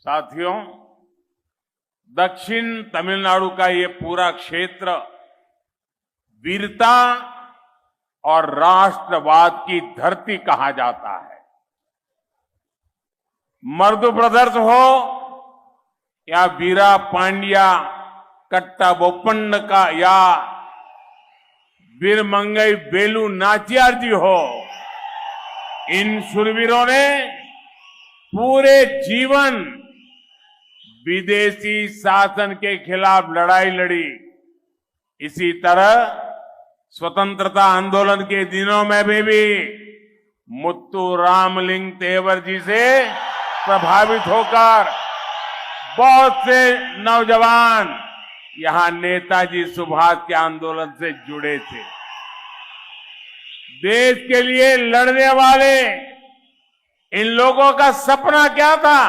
साथियों, दक्षिण तमिलनाडु का ये पूरा क्षेत्र वीरता और राष्ट्रवाद की धरती कहा जाता है। मर्दु ब्रदर्स हो या वीरा पांड्या कट्टा बोपन्न का या वीरमंगई वेलु नाचियार जी हो, इन शूरवीरों ने पूरे जीवन विदेशी शासन के खिलाफ लड़ाई लड़ी। इसी तरह स्वतंत्रता आंदोलन के दिनों में भी मुत्तु रामलिंग तेवर जी से प्रभावित होकर बहुत से नौजवान यहां नेताजी सुभाष के आंदोलन से जुड़े थे। देश के लिए लड़ने वाले इन लोगों का सपना क्या था?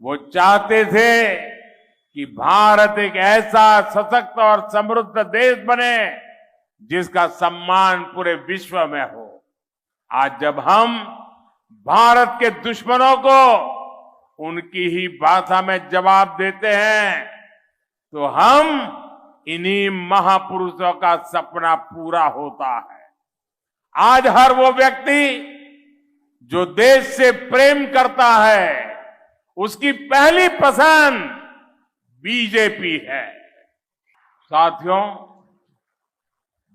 वो चाहते थे कि भारत एक ऐसा सशक्त और समृद्ध देश बने जिसका सम्मान पूरे विश्व में हो। आज जब हम भारत के दुश्मनों को उनकी ही भाषा में जवाब देते हैं, तो हम इन्हीं महापुरुषों का सपना पूरा होता है। आज हर वो व्यक्ति जो देश से प्रेम करता है, उसकी पहली पसंद बीजेपी है। साथियों,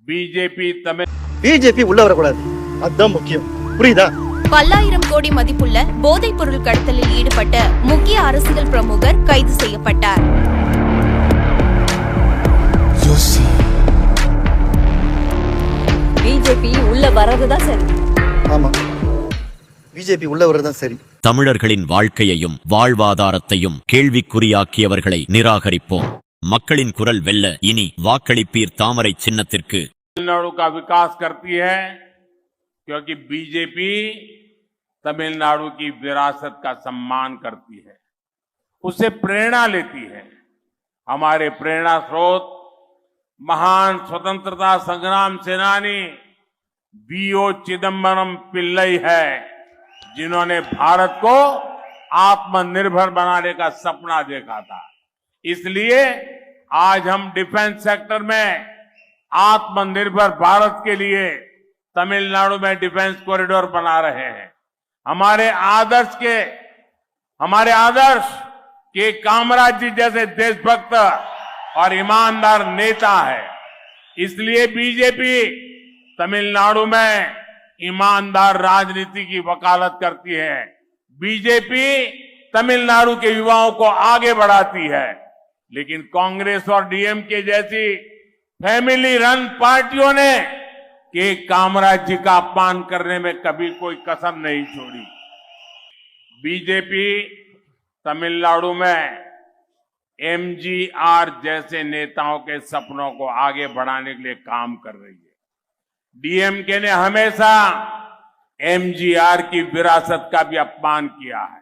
பிஜேபி உள்ள வரக்கூடாது, அதுதான் முக்கியம். புரியுதா? பல்லாயிரம் கோடி மதிப்புள்ள போதைப் பொருள் கடத்தலில் ஈடுபட்ட முக்கிய அரசியல் பிரமுகர் கைது செய்யப்பட்டார். பிஜேபி உள்ள வரதுதான் சரி. ஆமா, பிஜேபி உள்ள வரதுதான் சரி. தமிழர்களின் வாழ்க்கையையும் வாழ்வாதாரத்தையும் கேள்விக்குறியாக்கியவர்களை நிராகரிப்போம். மக்களின் குரல் வெல்ல இனி வாக்களிப்பீர் தாமரை சின்னத்திற்கு. तमिलनाडु का विकास करती है क्योंकि बीजेपी तमिलनाडु की विरासत का सम्मान करती है, उससे प्रेरणा लेती है। हमारे प्रेरणा स्रोत महान स्वतंत्रता संग्राम सेनानी वीओ चिदंबरम पिल्लई है, जिन्होंने भारत को आत्मनिर्भर बनाने का सपना देखा था। इसलिए आज हम डिफेंस सेक्टर में आत्मनिर्भर भारत के लिए तमिलनाडु में डिफेंस कॉरिडोर बना रहे हैं। हमारे आदर्श के कामराज जी जैसे देशभक्त और ईमानदार नेता है। इसलिए बीजेपी तमिलनाडु में ईमानदार राजनीति की वकालत करती है। बीजेपी तमिलनाडु के युवाओं को आगे बढ़ाती है, लेकिन कांग्रेस और डीएमके जैसी फैमिली रन पार्टियों ने के कामराज जी का अपमान करने में कभी कोई कसर नहीं छोड़ी। बीजेपी तमिलनाडु में एमजीआर जैसे नेताओं के सपनों को आगे बढ़ाने के लिए काम कर रही है। डीएमके ने हमेशा एमजीआर की विरासत का भी अपमान किया है।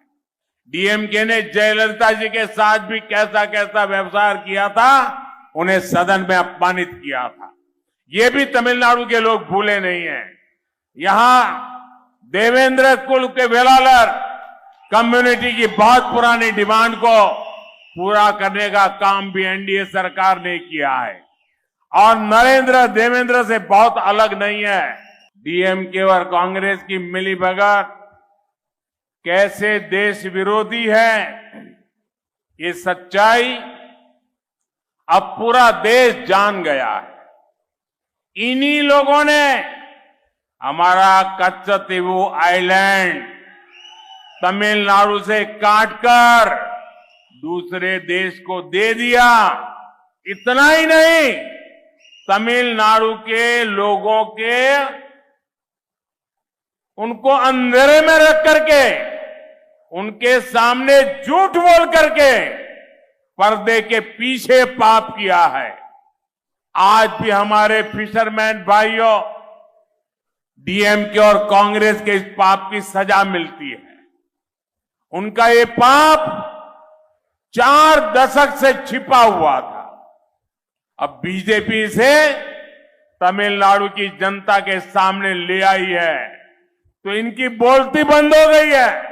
डीएमके ने जयललिता जी के साथ भी कैसा कैसा व्यवहार किया था, उन्हें सदन में अपमानित किया था। ये भी तमिलनाडु के लोग भूले नहीं हैं। यहां देवेंद्र कुल के वेलालर कम्युनिटी की बहुत पुरानी डिमांड को पूरा करने का काम भी एनडीए सरकार ने किया है और नरेंद्र देवेंद्र से बहुत अलग नहीं है। डीएमके और कांग्रेस की मिलीभगत कैसे देश विरोधी है, ये सच्चाई अब पूरा देश जान गया है। इन्हीं लोगों ने हमारा कच्चतीवू आइलैंड तमिलनाडु से काटकर दूसरे देश को दे दिया। इतना ही नहीं, तमिलनाडु के लोगों के उनको अंधेरे में रख करके, उनके सामने झूठ बोल करके पर्दे के पीछे पाप किया है। आज भी हमारे फिशरमैन भाइयों डीएमके और कांग्रेस के इस पाप की सजा मिलती है। उनका ये पाप 4 दशक से छिपा हुआ था। अब बीजेपी से तमिलनाडु की जनता के सामने ले आई है, तो इनकी बोलती बंद हो गई है।